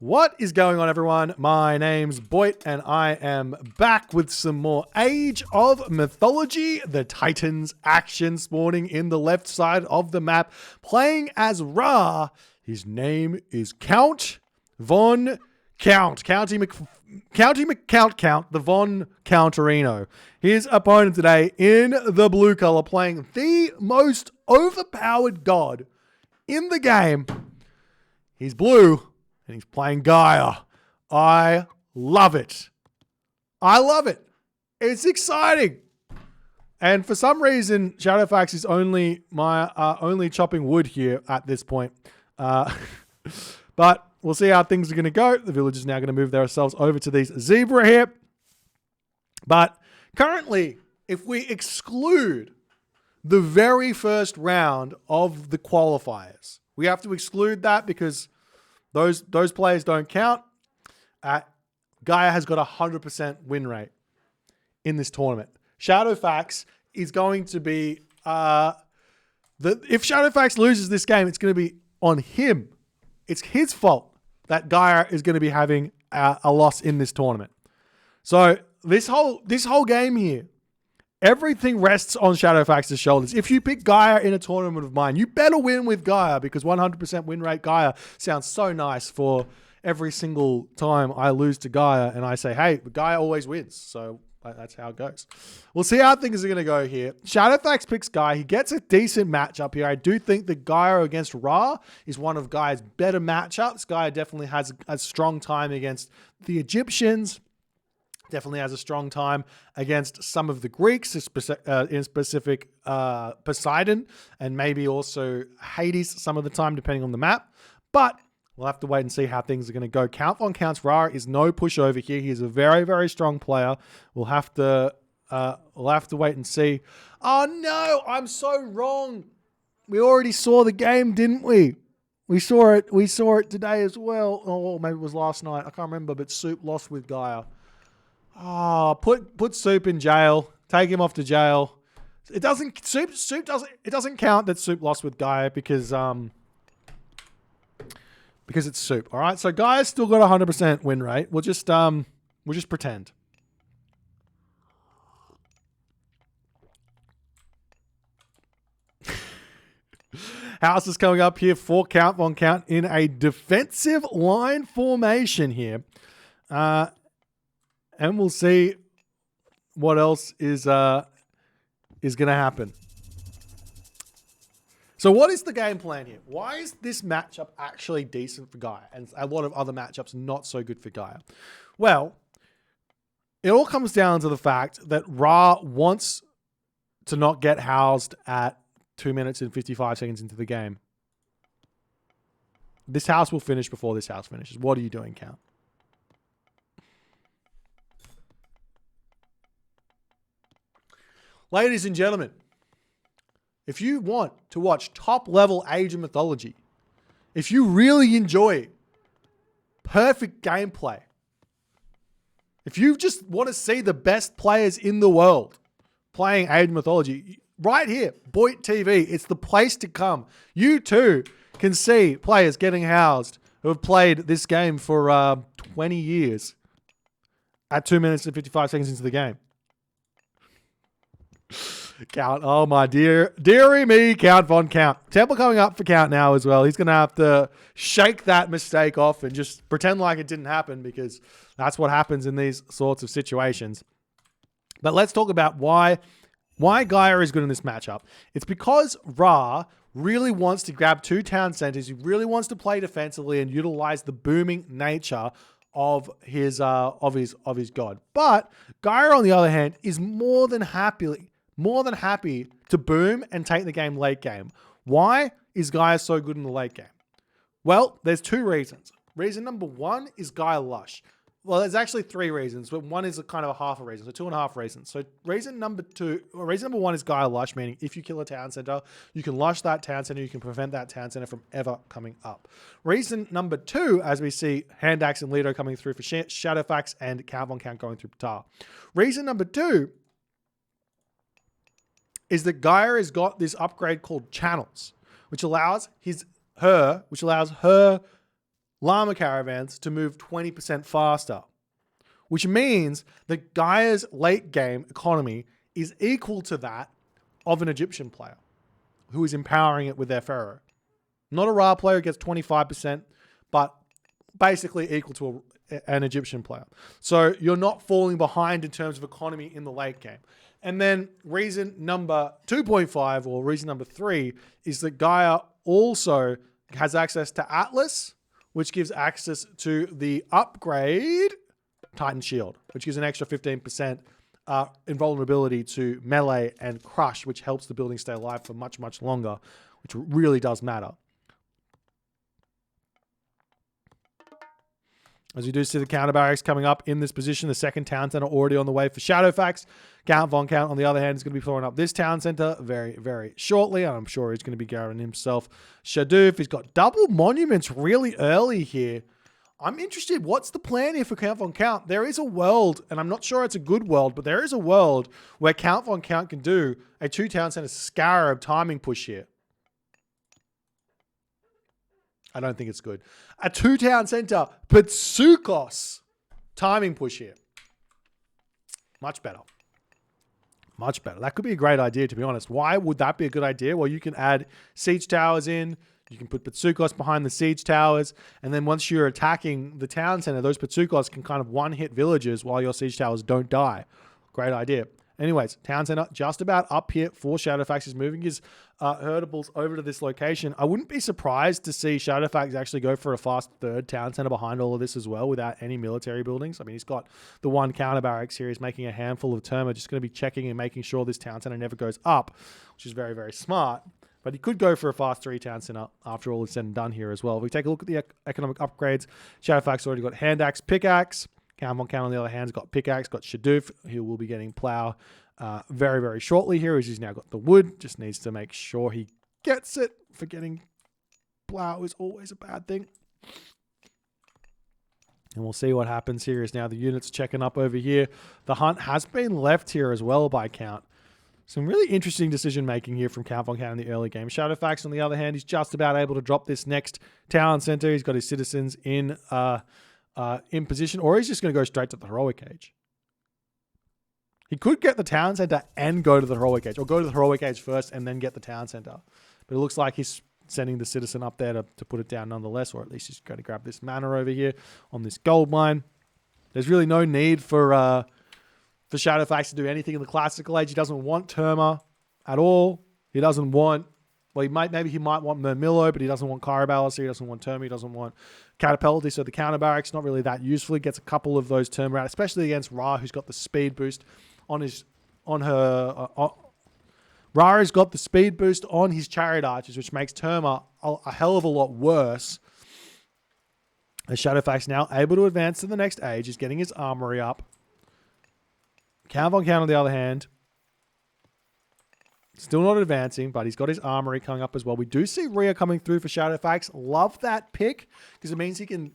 What is going on, everyone? My name's Boit, and I am back with some more Age of Mythology, the Titans action spawning in the left side of the map, playing as Ra. His name is Count Von Count, the Von Counterino. His opponent today in the blue color, playing the most overpowered god in the game. He's blue. And he's playing Gaia. I love it. I love it. It's exciting. And for some reason, Shadowfaxx is only chopping wood here at this point. But we'll see how things are going to go. The village is now going to move themselves over to these zebra here. But currently, if we exclude the very first round of the qualifiers, we have to exclude that because those players don't count. Gaia has got a 100% win rate in this tournament. Shadowfaxx is going to be if Shadowfaxx loses this game, it's going to be on him. It's his fault that Gaia is going to be having a loss in this tournament. So this whole game here, everything rests on Shadowfaxx's shoulders. If you pick Gaia in a tournament of mine, you better win with Gaia because 100% win rate Gaia sounds so nice for every single time I lose to Gaia and I say, hey, Gaia always wins. So that's how it goes. We'll see how things are going to go here. Shadowfaxx picks Gaia. He gets a decent matchup here. I do think that Gaia against Ra is one of Gaia's better matchups. Gaia definitely has a strong time against the Egyptians. Definitely has a strong time against some of the Greeks, in specific Poseidon, and maybe also Hades some of the time, depending on the map. But we'll have to wait and see how things are going to go. Count Von Count's Ra is no pushover here. He is a very, very strong player. We'll have to wait and see. Oh no, I'm so wrong. We already saw the game, didn't we? We saw it. We saw it today as well. Oh, maybe it was last night. I can't remember. But Soup lost with Gaia. Oh, put Soup in jail. Take him off to jail. It doesn't count that Soup lost with Gaia because it's Soup. All right, so Gaia's still got a 100% win rate. We'll just pretend. House is coming up here for Count Von Count in a defensive line formation here. And we'll see what else is going to happen. So what is the game plan here? Why is this matchup actually decent for Gaia and a lot of other matchups not so good for Gaia? Well, it all comes down to the fact that Ra wants to not get housed at 2 minutes and 55 seconds into the game. This house will finish before this house finishes. What are you doing, Count? Ladies and gentlemen, if you want to watch top-level Age of Mythology, if you really enjoy perfect gameplay, if you just want to see the best players in the world playing Age of Mythology, right here, Boit TV, it's the place to come. You too can see players getting housed who have played this game for 20 years at 2 minutes and 55 seconds into the game. Count, oh my dearie me, Count Von Count. Temple coming up for Count now as well. He's going to have to shake that mistake off and just pretend like it didn't happen because that's what happens in these sorts of situations. But let's talk about why Gaia is good in this matchup. It's because Ra really wants to grab 2 town centers. He really wants to play defensively and utilize the booming nature of his god. But Gaia, on the other hand, is more than happy to boom and take the game late game. Why is Gaia so good in the late game? Well, there's 2 reasons. Reason number 1 is Gaia Lush. Well, there's actually 3 reasons, but one is a kind of a half a reason, so 2.5 reasons. So reason number 1 is Gaia Lush, meaning if you kill a town center, you can lush that town center, you can prevent that town center from ever coming up. Reason number 2, as we see Hand Axe and Lido coming through for Shadowfaxx and Count Von Count going through Ptar. Reason number 2 is that Gaia has got this upgrade called Channels, which allows her llama caravans to move 20% faster, which means that Gaia's late game economy is equal to that of an Egyptian player who is empowering it with their pharaoh. Not a Ra player who gets 25%, but basically equal to an Egyptian player. So you're not falling behind in terms of economy in the late game. And then reason number 2.5 or reason number 3 is that Gaia also has access to Atlas, which gives access to the upgrade Titan Shield, which gives an extra 15% invulnerability to melee and crush, which helps the building stay alive for much, much longer, which really does matter. As you do see the counter barracks coming up in this position, the second town center already on the way for Shadowfaxx. Count Von Count, on the other hand, is going to be throwing up this town center very, very shortly. And I'm sure he's going to be guaranteeing himself Shadoof. He's got double monuments really early here. I'm interested. What's the plan here for Count Von Count? There is a world, and I'm not sure it's a good world, but there is a world where Count Von Count can do a 2 town center Scarab timing push here. I don't think it's good. A 2 town center Pitsukos timing push here. Much better. Much better. That could be a great idea, to be honest. Why would that be a good idea? Well, you can add siege towers in. You can put Pitsukos behind the siege towers. And then once you're attacking the town center, those Pitsukos can kind of one-hit villages while your siege towers don't die. Great idea. Anyways, town center just about up here for Shadowfaxx. Is moving his herdables over to this location. I wouldn't be surprised to see Shadowfaxx actually go for a fast third town center behind all of this as well without any military buildings. I mean, he's got the 1 counter barracks here. He's making a handful of Terma, just going to be checking and making sure this town center never goes up, which is very, very smart. But he could go for a fast 3 town center after all is said and done here as well. If we take a look at the economic upgrades, Shadowfaxx already got hand axe, pickaxe. Count Von Count on the other hand has got pickaxe, got Shadoof. He will be getting plow very, very shortly here as he's now got the wood. Just needs to make sure he gets it. Forgetting plow is always a bad thing. And we'll see what happens here as now the units checking up over here. The hunt has been left here as well by Count. Some really interesting decision making here from Count Von Count in the early game. Shadowfaxx on the other hand, he's just about able to drop this next town center. He's got his citizens in position, or he's just going to go straight to the heroic age. He could get the town center and go to the heroic age, or go to the heroic age first and then get the town center. But it looks like he's sending the citizen up there to put it down nonetheless, or at least he's going to grab this manor over here on this gold mine. There's really no need for Shadowfaxx to do anything in the classical age. He doesn't want Terma at all. He doesn't want, well, maybe he might want Mermillo, but he doesn't want Caraballas. He doesn't want Terma. He doesn't want Catapulti. So the counter barracks not really that useful. He gets a couple of those Terma out, especially against Ra, who's got the speed boost Ra has got the speed boost on his chariot archers, which makes Terma a hell of a lot worse. As Shadowfaxx now able to advance to the next age, is getting his armory up. Count Von Count on the other hand, still not advancing, but he's got his armory coming up as well. We do see Rhea coming through for Shadowfaxx. Love that pick because it means he can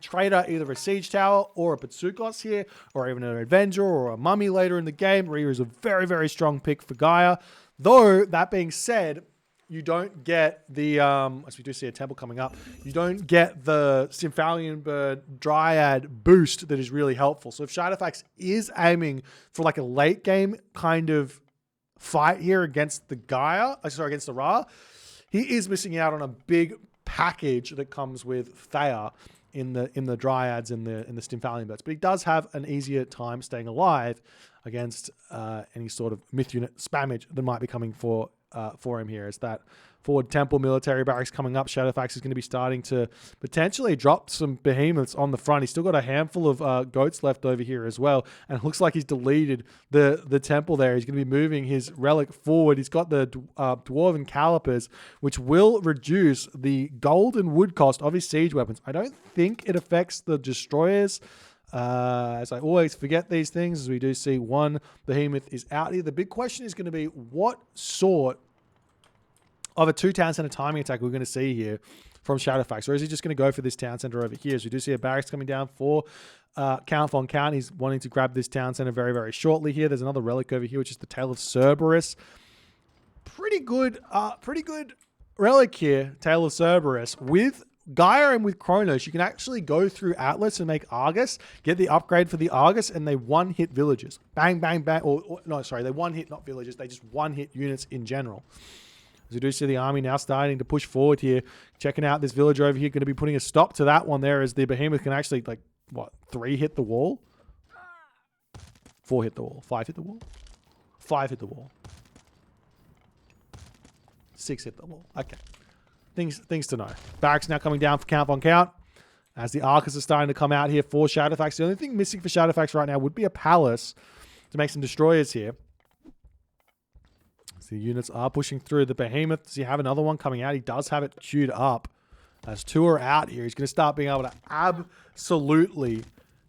trade out either a siege tower or a Pitsukos here, or even an Avenger or a Mummy later in the game. Rhea is a very, very strong pick for Gaia. Though, that being said, you don't get the, as we do see a temple coming up, you don't get the Symphalian Bird Dryad boost that is really helpful. So if Shadowfaxx is aiming for like a late game kind of fight here against the against the Ra, he is missing out on a big package that comes with Thea in the Dryads and the Symphalian Birds. But he does have an easier time staying alive against any sort of myth unit spammage that might be coming for him here. As that forward temple military barracks coming up, Shadowfaxx is going to be starting to potentially drop some behemoths on the front. He's still got a handful of goats left over here as well, and it looks like he's deleted the temple there. He's going to be moving his relic forward. He's got the dwarven calipers, which will reduce the gold and wood cost of his siege weapons. I don't think it affects the destroyers. As I always forget these things, as we do see one behemoth is out here. The big question is going to be what sort of a 2 town center timing attack we're going to see here from Shadowfaxx, or is he just going to go for this town center over here? So we do see a barracks coming down for Count Von Count. He's wanting to grab this town center very, very shortly here. There's another relic over here, which is the Tail of Cerberus. Pretty good relic here, Tail of Cerberus, with Gaia and with Kronos, you can actually go through Atlas and make Argus, get the upgrade for the Argus, and they one-hit villages. Bang, bang, bang. No, sorry, they one-hit, not villages. They just one-hit units in general. As we do see the army now starting to push forward here. Checking out this villager over here. Going to be putting a stop to that one there as the behemoth can actually, like, what, 3 hit the wall? 4 hit the wall. 5 hit the wall? 5 hit the wall. 6 hit the wall. Okay. Things to know. Barracks now coming down for count on count. As the Arcus are starting to come out here for Shadowfaxx. The only thing missing for Shadowfaxx right now would be a palace to make some destroyers here. So the units are pushing through. The behemoth, does he have another one coming out? He does have it queued up. As 2 are out here, he's going to start being able to absolutely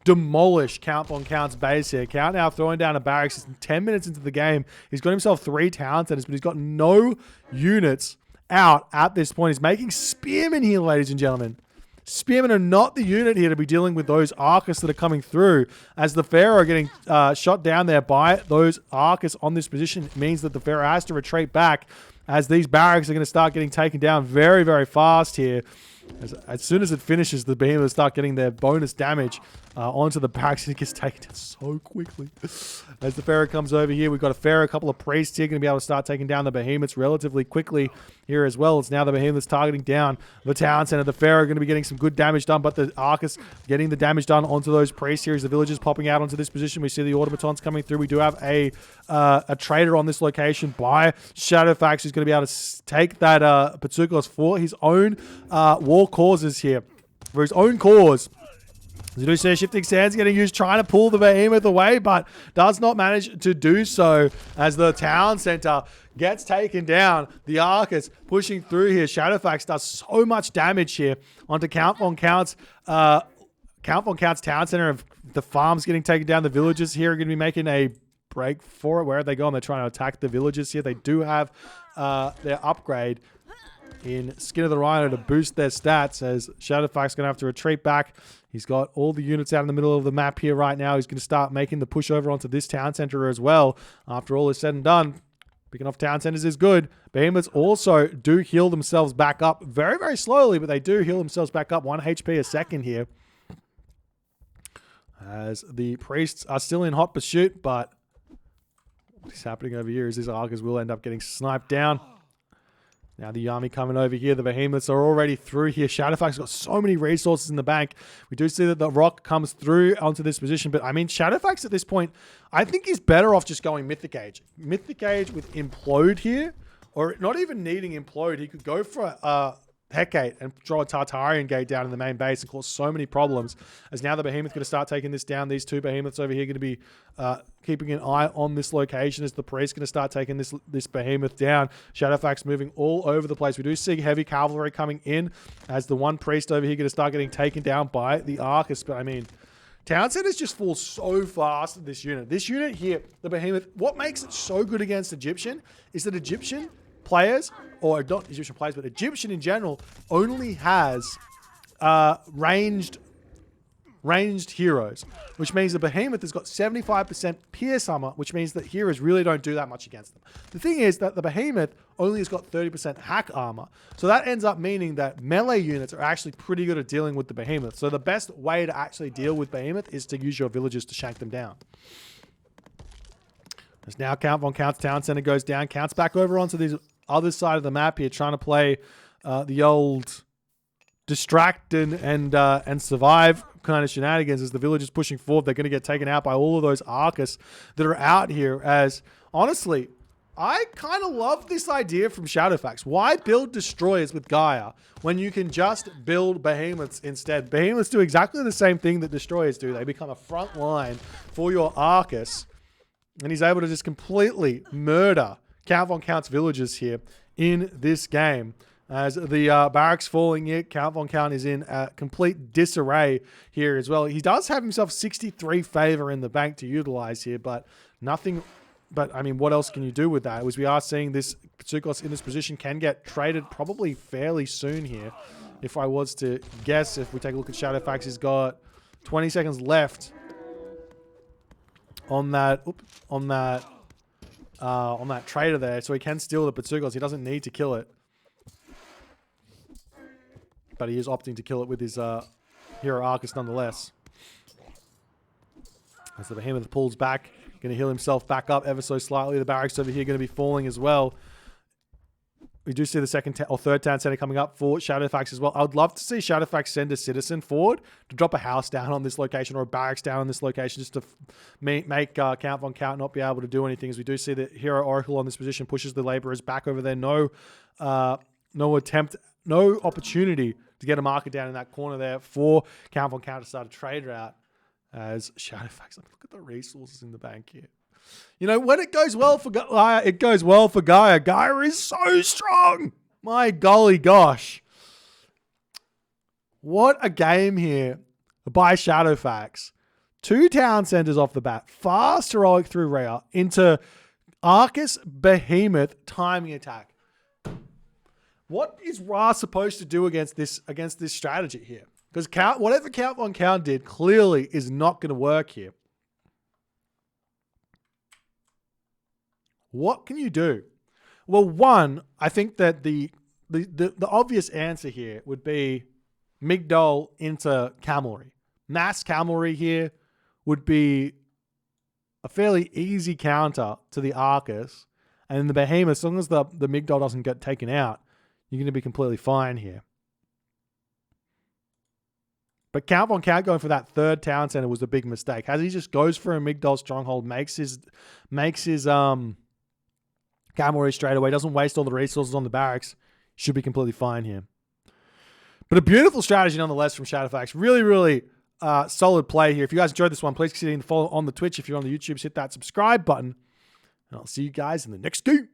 demolish Count on Count's base here. Count now throwing down a barracks. 10 minutes into the game. He's got himself 3 town centers, but he's got no units out at this point. He's making spearmen here, ladies and gentlemen. Spearmen are not the unit here to be dealing with those Arcus that are coming through. As the Pharaoh are getting shot down there by those Arcus on this position, it means that the Pharaoh has to retreat back as these barracks are going to start getting taken down very, very fast here. As soon as it finishes, the behemoths start getting their bonus damage onto the barracks, and it gets taken down so quickly. As the Pharaoh comes over here, we've got a Pharaoh, a couple of priests here, going to be able to start taking down the behemoths relatively quickly here as well. It's now the behemoths targeting down the town center. The Pharaoh going to be getting some good damage done, but the Arcus getting the damage done onto those priests here as the villagers popping out onto this position. We see the automatons coming through. We do have a trader on this location by Shadowfaxx who's going to be able to take that Patsukos for his own war causes here. For his own cause. As you do see, Shifting Sands getting used, trying to pull the behemoth away, but does not manage to do so as the town center gets taken down. The Arcus pushing through here. Shadowfaxx does so much damage here onto Count von Count's town center. Of the farms getting taken down. The villagers here are going to be making a break for it. Where are they going? They're trying to attack the villagers here. They do have their upgrade in Skin of the Rhino to boost their stats, as Shadowfaxx going to have to retreat back. He's got all the units out in the middle of the map here right now. He's going to start making the push over onto this town center as well. After all is said and done, picking off town centers is good. Behemoths also do heal themselves back up very, very slowly, but they do heal themselves back up 1 HP a second here. As the priests are still in hot pursuit, but what's happening over here is this Arcus will end up getting sniped down. Now the army coming over here. The behemoths are already through here. Shadowfaxx got so many resources in the bank. We do see that the rock comes through onto this position. But I mean, Shadowfaxx at this point, I think he's better off just going Mythic Age. Mythic Age with Implode here. Or not even needing Implode. He could go for Hecate and throw a Tartarian gate down in the main base and cause so many problems. As now the behemoth going to start taking this down. These 2 behemoths over here going to be keeping an eye on this location as the priest going to start taking this behemoth down. Shadowfaxx moving all over the place. We do see heavy cavalry coming in as the 1 priest over here going to start getting taken down by the Arcus. But I mean, town centers just fall so fast in this unit. This unit here, the behemoth, what makes it so good against Egyptian is that Egyptian players, or not Egyptian players, but Egyptian in general, only has ranged heroes, which means the behemoth has got 75% pierce armor, which means that heroes really don't do that much against them. The thing is that the behemoth only has got 30% hack armor, so that ends up meaning that melee units are actually pretty good at dealing with the behemoth. So the best way to actually deal with behemoth is to use your villagers to shank them down. As now Count von Count's town center goes down. Count's back over onto this other side of the map here, trying to play the old distract and survive kind of shenanigans. As the villagers pushing forward, they're going to get taken out by all of those Arcus that are out here. As honestly, I kind of love this idea from Shadowfaxx. Why build destroyers with Gaia when you can just build behemoths instead? Behemoths do exactly the same thing that destroyers do. They become a front line for your Arcus, and he's able to just completely murder Count von Count's villagers here in this game. As the barracks falling here, Count von Count is in complete disarray here as well. He does have himself 63 favor in the bank to utilize here, but nothing. But I mean, what else can you do with that? As we are seeing this Patsukos in this position can get traded probably fairly soon here. If I was to guess, if we take a look at Shadowfaxx, he's got 20 seconds left on that trader there, so he can steal the Patsukos. He doesn't need to kill it. but he is opting to kill it with his Hero Arcus nonetheless. As the Behemoth pulls back, going to heal himself back up ever so slightly. The barracks over here going to be falling as well. We do see the second or third town center coming up for Shadowfaxx as well. I would love to see Shadowfaxx send a citizen forward to drop a house down on this location or a barracks down on this location just to make Count Von Count not be able to do anything. As we do see that Hero Oracle on this position pushes the laborers back over there. No opportunity to get a marker down in that corner there for Count Von Count to start a trade route. As Shadowfaxx, look at the resources in the bank here. You know, when it goes well for Gaia, it goes well for Gaia. Gaia is so strong. My golly gosh. What a game here by Shadowfaxx. 2 town centers off the bat. Fast heroic through Rhea into Arcus Behemoth timing attack. What is Ra supposed to do against this strategy here? Because whatever Count Von Count did clearly is not going to work here. What can you do? Well, one, I think that the obvious answer here would be Migdol into Camelry. Mass Camelry here would be a fairly easy counter to the Arcus. And in the Behemoth, as long as the Migdol doesn't get taken out, you're going to be completely fine here. But Count Von Count going for that third town center was a big mistake. As he just goes for a Migdol stronghold, makes his Camelry straight away, doesn't waste all the resources on the barracks, should be completely fine here. But a beautiful strategy nonetheless from Shadowfaxx. Really, really solid play here. If you guys enjoyed this one, please consider follow on the Twitch. If you're on the YouTube, hit that subscribe button. And I'll see you guys in the next game.